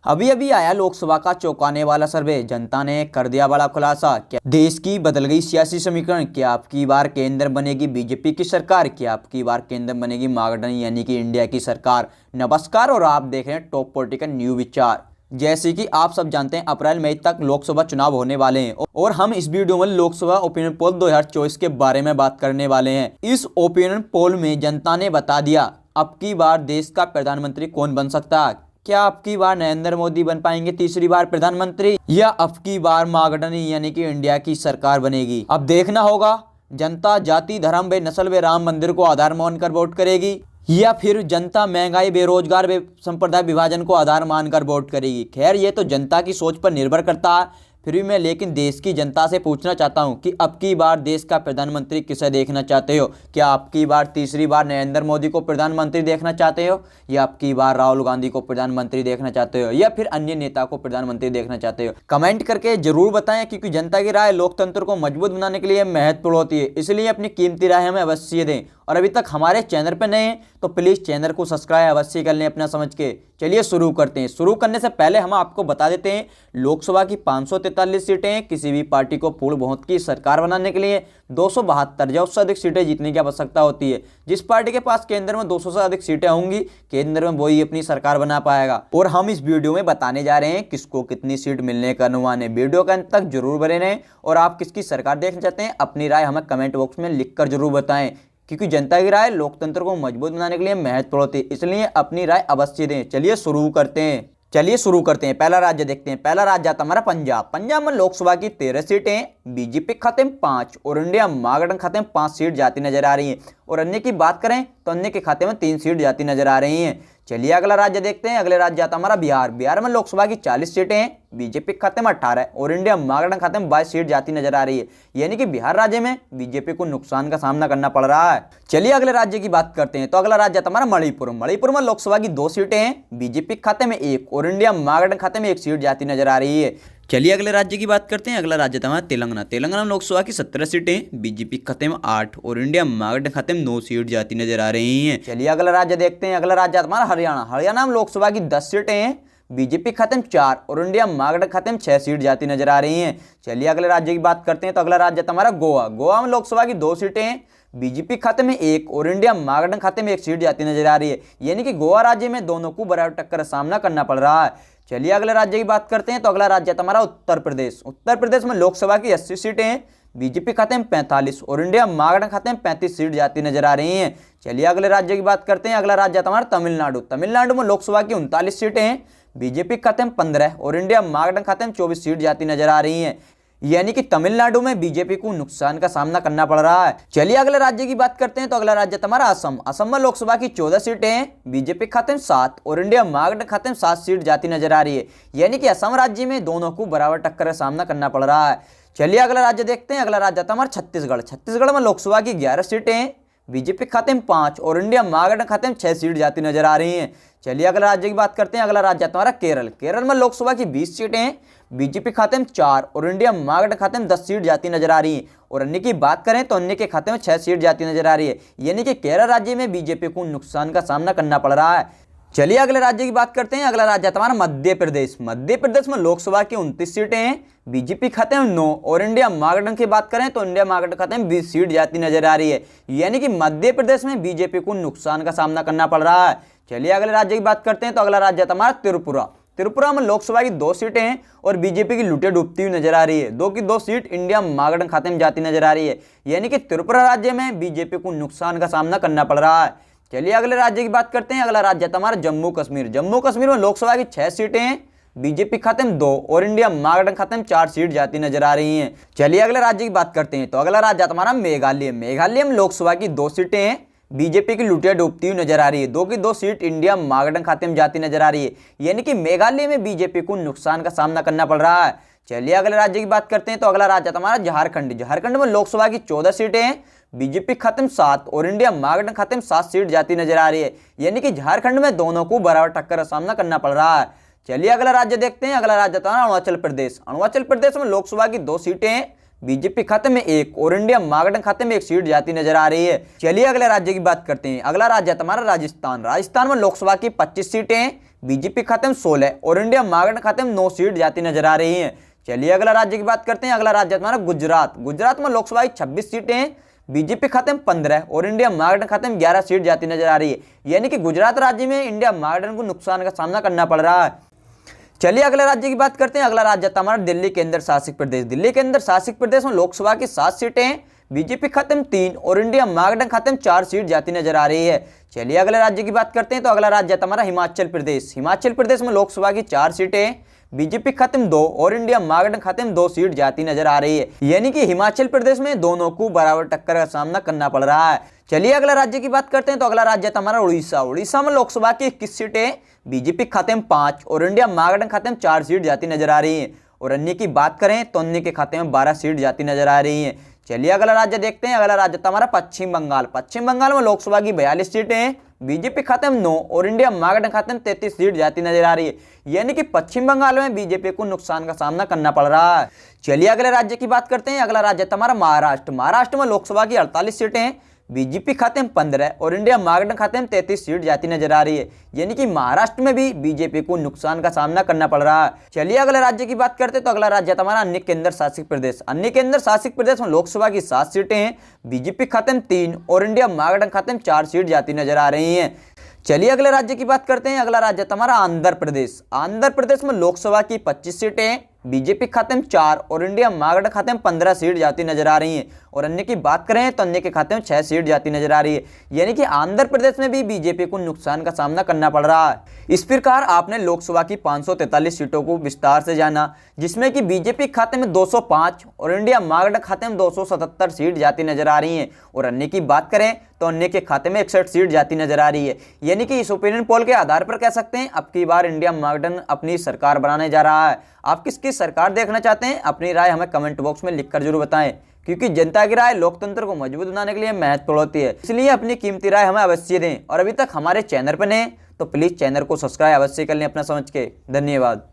अभी अभी आया लोकसभा का चौंकाने वाला सर्वे। जनता ने कर दिया बड़ा खुलासा। क्या देश की बदल गई सियासी समीकरण? क्या आपकी बार केंद्र बनेगी बीजेपी की सरकार? क्या आपकी बार केंद्र बनेगी महागठबंधन यानी कि इंडिया की सरकार? नमस्कार और आप देख रहे हैं टॉप पॉलिटिकल न्यू विचार। जैसे कि आप सब जानते हैं अप्रैल मई तक लोकसभा चुनाव होने वाले हैं और हम इस वीडियो में लोकसभा ओपिनियन पोल 2024 के बारे में बात करने वाले हैं। इस ओपिनियन पोल में जनता ने बता दिया अब की बार देश का प्रधानमंत्री कौन बन सकता है। क्या अब की बार नरेंद्र मोदी बन पाएंगे तीसरी बार प्रधानमंत्री, या अब की बार महागठबंधन यानी कि इंडिया की सरकार बनेगी? अब देखना होगा जनता जाति धर्म व नस्ल व राम मंदिर को आधार मानकर वोट करेगी या फिर जनता महंगाई बेरोजगार व संप्रदाय विभाजन को आधार मानकर वोट करेगी। खैर ये तो जनता की सोच पर निर्भर करता है। फिर भी मैं लेकिन देश की जनता से पूछना चाहता हूं कि अब की बार देश का प्रधानमंत्री किसे देखना चाहते हो? क्या अब की बार तीसरी बार नरेंद्र मोदी को प्रधानमंत्री देखना चाहते हो, या अब की बार राहुल गांधी को प्रधानमंत्री देखना चाहते हो, या फिर अन्य नेता को प्रधानमंत्री देखना चाहते हो? कमेंट करके जरूर बताएं, क्योंकि जनता की राय लोकतंत्र को मजबूत बनाने के लिए महत्वपूर्ण होती है। इसलिए अपनी कीमती राय हमें अवश्य दें और अभी तक हमारे चैनल पर नए हैं तो प्लीज़ चैनल को सब्सक्राइब अवश्य कर लें अपना समझ के। चलिए शुरू करते हैं। शुरू करने से पहले हम आपको बता देते हैं लोकसभा की 543 सीटें हैं। किसी भी पार्टी को पूर्ण बहुमत की सरकार बनाने के लिए 272 या उससे अधिक सीटें जीतने की आवश्यकता होती है। जिस पार्टी के पास केंद्र में 200 से अधिक सीटें होंगी केंद्र में वही अपनी सरकार बना पाएगा। और हम इस वीडियो में बताने जा रहे हैं किसको कितनी सीट मिलने का अनुमान है। वीडियो के अंत तक जरूर बने रहें और आप किसकी सरकार देखना चाहते हैं अपनी राय हमें कमेंट बॉक्स में लिखकर जरूर बताएं, क्योंकि जनता की राय लोकतंत्र को मजबूत बनाने के लिए महत्वपूर्ण होती है। इसलिए अपनी राय अवश्य दें। चलिए शुरू करते हैं। पहला राज्य देखते हैं। पहला राज्य आता हमारा पंजाब। पंजाब में लोकसभा की 13 सीटें, बीजेपी खाते में 5 और इंडिया महागठबंधन खाते में 5 सीट जाती नजर आ रही है। और अन्य की बात करें तो अन्य के खाते में 3 सीट जाती नजर आ रही हैं। चलिए अगला राज्य देखते हैं। अगले राज्य आता हमारा बिहार। बिहार में लोकसभा की 40 सीटें हैं, बीजेपी खाते में 18 और इंडिया महागठबंधन खाते में 22 सीट जाती नजर आ रही है। यानी कि बिहार राज्य में बीजेपी को नुकसान का सामना करना पड़ रहा है। चलिए अगले राज्य की बात करते हैं। तो अगला राज्य आता हमारा मणिपुर। मणिपुर में लोकसभा की 2 सीटें हैं, बीजेपी खाते में 1 और इंडिया महागठबंधन खाते में 1 सीट जाती नजर आ रही है। चलिए अगले राज्य की बात करते हैं। अगला राज्य था हमारा तेलंगाना। तेलंगाना में लोकसभा की 17 सीटें, बीजेपी खाते में 8 और इंडिया महागठबंधन खाते में 9 सीट जाती नजर आ रही हैं। चलिए अगला राज्य देखते हैं। अगला राज्य हमारा हरियाणा। हरियाणा में लोकसभा की 10 सीटें हैं, बीजेपी खाते में 4 और इंडिया महागठबंधन खाते में 6 सीट जाती नजर आ रही हैं। चलिए अगले राज्य की बात करते हैं। तो अगला राज्य हमारा गोवा। गोवा में लोकसभा की 2 सीटें हैं, बीजेपी खाते में 1 और इंडिया महागठबंधन खाते में 1 सीट जाती नजर आ रही है। यानी कि गोवा राज्य में दोनों को बराबर टक्कर का सामना करना पड़ रहा है। चलिए अगले राज्य की बात करते हैं। तो अगला राज्य हमारा उत्तर प्रदेश। उत्तर प्रदेश में लोकसभा की 80 सीटें हैं, बीजेपी खाते में 45 और इंडिया महागठबंधन खाते में 35 सीट जाती नजर आ रही हैं। चलिए अगले राज्य की बात करते हैं। अगला राज्य हमारा तमिलनाडु। तमिलनाडु में लोकसभा की 39 सीटें हैं, बीजेपी खाते में 15 और इंडिया महागठबंधन खाते में 24 सीट जाती नजर आ रही हैं। यानी कि तमिलनाडु में बीजेपी को नुकसान का सामना करना पड़ रहा है। चलिए अगले राज्य की बात करते हैं। तो अगला राज्य हमारा असम। असम में लोकसभा की 14 सीटें हैं, बीजेपी खाते में 7 और इंडिया महागठबंधन खाते में 7 सीट जाती नजर आ रही है। यानी कि असम राज्य में दोनों को बराबर टक्कर का सामना करना पड़ रहा है। चलिए अगला राज्य देखते हैं। अगला राज्य हमारा छत्तीसगढ़। छत्तीसगढ़ में लोकसभा की 11 सीटें हैं, बीजेपी खाते में 5 और इंडिया महागठबंधन खाते में 6 सीट जाती नजर आ रही हैं। चलिए अगला राज्य की बात करते हैं। अगला राज्य हमारा केरल। केरल में लोकसभा की 20 सीटें हैं, बीजेपी खाते में 4 और इंडिया महागठबंधन खाते में 10 सीट जाती नजर आ रही है। और अन्य की बात करें तो अन्य के खाते में 6 सीट जाती नजर आ रही है। यानी कि केरल राज्य में बीजेपी को नुकसान का सामना करना पड़ रहा है। चलिए अगले राज्य की बात करते हैं। अगला राज्य हमारा मध्य प्रदेश। मध्य प्रदेश में लोकसभा की 29 सीटें हैं, बीजेपी खाते में 9 और इंडिया महागठबंधन की बात करें तो इंडिया महागठबंधन खाते में 20 सीट जाती नजर आ रही है। यानी कि मध्य प्रदेश में बीजेपी को नुकसान का सामना करना पड़ रहा है। चलिए अगले राज्य की बात करते हैं। तो अगला राज्य हमारा त्रिपुरा। त्रिपुरा में लोकसभा की 2 सीटें हैं और बीजेपी की लुटे डूबती हुई नजर आ रही है। 2 की 2 सीट इंडिया महागठबंधन खाते में जाती नजर आ रही है। यानी कि त्रिपुरा राज्य में बीजेपी को नुकसान का सामना करना पड़ रहा है। चलिए अगले राज्य की बात करते हैं। अगला राज्य हमारा जम्मू कश्मीर। जम्मू कश्मीर में लोकसभा की 6 सीटें हैं, बीजेपी खाते में 2 और इंडिया महागठबंधन खाते में 4 सीट जाती नजर आ रही हैं। चलिए अगले राज्य की बात करते हैं। तो अगला राज्य हमारा मेघालय। मेघालय में लोकसभा की 2 सीटें हैं, बीजेपी की लुटिया डूबती हुई नजर आ रही है। 2 की 2 सीट इंडिया महागठबंधन खाते में जाती नजर आ रही है। यानी कि मेघालय में बीजेपी को नुकसान का सामना करना पड़ रहा है। चलिए अगले राज्य की बात करते हैं। तो अगला राज्य हमारा झारखंड। झारखंड में लोकसभा की 14 सीटें हैं, बीजेपी खाते में 7 और इंडिया महागठबंधन खाते में 7 सीट जाती नजर आ रही है। यानी कि झारखंड में दोनों को बराबर टक्कर का सामना करना पड़ रहा है। चलिए अगला राज्य देखते हैं। अगला राज्य हमारा अरुणाचल प्रदेश। अरुणाचल प्रदेश में लोकसभा की 2 सीटें हैं, बीजेपी खाते में 1 और इंडिया महागठबंधन खाते में 1 सीट जाती नजर आ रही है। चलिए अगले राज्य की बात करते हैं। अगला राज्य हमारा राजस्थान। राजस्थान में लोकसभा की 25 सीटें हैं, बीजेपी खाते में 16 और इंडिया महागठबंधन खाते में 9 सीट जाती नजर आ रही हैं। चलिए अगला राज्य की बात करते हैं। अगला राज्य हमारा गुजरात। गुजरात में लोकसभा की 26 सीटें हैं, बीजेपी खाते में 15 और इंडिया महागठबंधन खाते में 11 सीट जाती नजर आ रही है। यानी कि गुजरात राज्य में इंडिया महागठबंधन को नुकसान का सामना करना पड़ रहा है। चलिए अगले राज्य की बात करते हैं। अगला राज्य था हमारा दिल्ली केंद्र शासित प्रदेश। दिल्ली केंद्र शासित प्रदेश में लोकसभा की 7 सीटें हैं, बीजेपी खाते में 3 और इंडिया महागठबंधन खाते में 4 सीट जाती नजर आ रही है। चलिए अगले राज्य की बात करते हैं। तो अगला राज्य था हमारा हिमाचल प्रदेश। हिमाचल प्रदेश में लोकसभा की 4 सीटें हैं, बीजेपी खाते में 2 और इंडिया महागठबंधन खाते में 2 सीट जाती नजर आ रही है। यानी कि हिमाचल प्रदेश में दोनों को बराबर टक्कर का सामना करना पड़ रहा है। चलिए अगला राज्य की बात करते हैं। तो अगला राज्य था हमारा उड़ीसा। उड़ीसा में लोकसभा की 21 सीटें, बीजेपी खाते में 5 और इंडिया महागठबंधन खाते में 4 सीट जाती नजर आ रही है। और अन्य की बात करें तो अन्य के खाते में 12 सीट जाती नजर आ रही है। चलिए अगला राज्य देखते हैं। अगला राज्य था हमारा पश्चिम बंगाल। पश्चिम बंगाल में लोकसभा की 42 सीटें हैं, बीजेपी खाते में 9 और इंडिया महागठबंधन खाते में 33 सीट जाती नजर आ रही है। यानी कि पश्चिम बंगाल में बीजेपी को नुकसान का सामना करना पड़ रहा है। चलिए अगले राज्य की बात करते हैं। अगला राज्य था हमारा महाराष्ट्र। महाराष्ट्र में लोकसभा की 48 सीटें हैं, बीजेपी खाते में 15 और इंडिया महागठबंधन खाते में 33 सीट जाती नजर आ रही है। यानी कि महाराष्ट्र में भी बीजेपी को नुकसान का सामना करना पड़ रहा है। चलिए अगले राज्य की बात करते हैं। तो अगला राज्य हमारा अन्य केंद्र शासित प्रदेश। अन्य केंद्र शासित प्रदेश में लोकसभा की 7 सीटें हैं, बीजेपी खाते में 3 और इंडिया महागठबंधन खाते में 4 सीट जाती नजर आ रही है। चलिए अगले राज्य की बात करते हैं। अगला राज्य हमारा आंध्र प्रदेश। आंध्र प्रदेश में लोकसभा की 25 सीटें हैं, बीजेपी खाते में 4 और इंडिया महागठबंधन खाते में 15 सीट जाती नजर आ रही हैं। और अन्य की बात करें तो अन्य के खाते में 6 सीट जाती नजर आ रही है। यानी कि आंध्र प्रदेश में भी बीजेपी को नुकसान का सामना करना पड़ रहा है। इस प्रकार आपने लोकसभा की 543 सीटों को विस्तार से जाना, जिसमें कि बीजेपी खाते में 205 और इंडिया महागठबंधन खाते में 277 सीट जाती नजर आ रही हैं। और अन्य की बात करें तो अन्य के खाते में 61 सीट जाती नजर आ रही है। यानी कि इस ओपिनियन पोल के आधार पर कह सकते हैं अब की बार इंडिया महागठबंधन अपनी सरकार बनाने जा रहा है। आप किसकी सरकार देखना चाहते हैं, अपनी राय हमें कमेंट बॉक्स में लिखकर जरूर बताएं, क्योंकि जनता की राय लोकतंत्र को मजबूत बनाने के लिए महत्वपूर्ण होती है। इसलिए अपनी कीमती राय हमें अवश्य दें। और अभी तक हमारे चैनल पर नए तो प्लीज चैनल को सब्सक्राइब अवश्य कर लें अपना समझ के। धन्यवाद।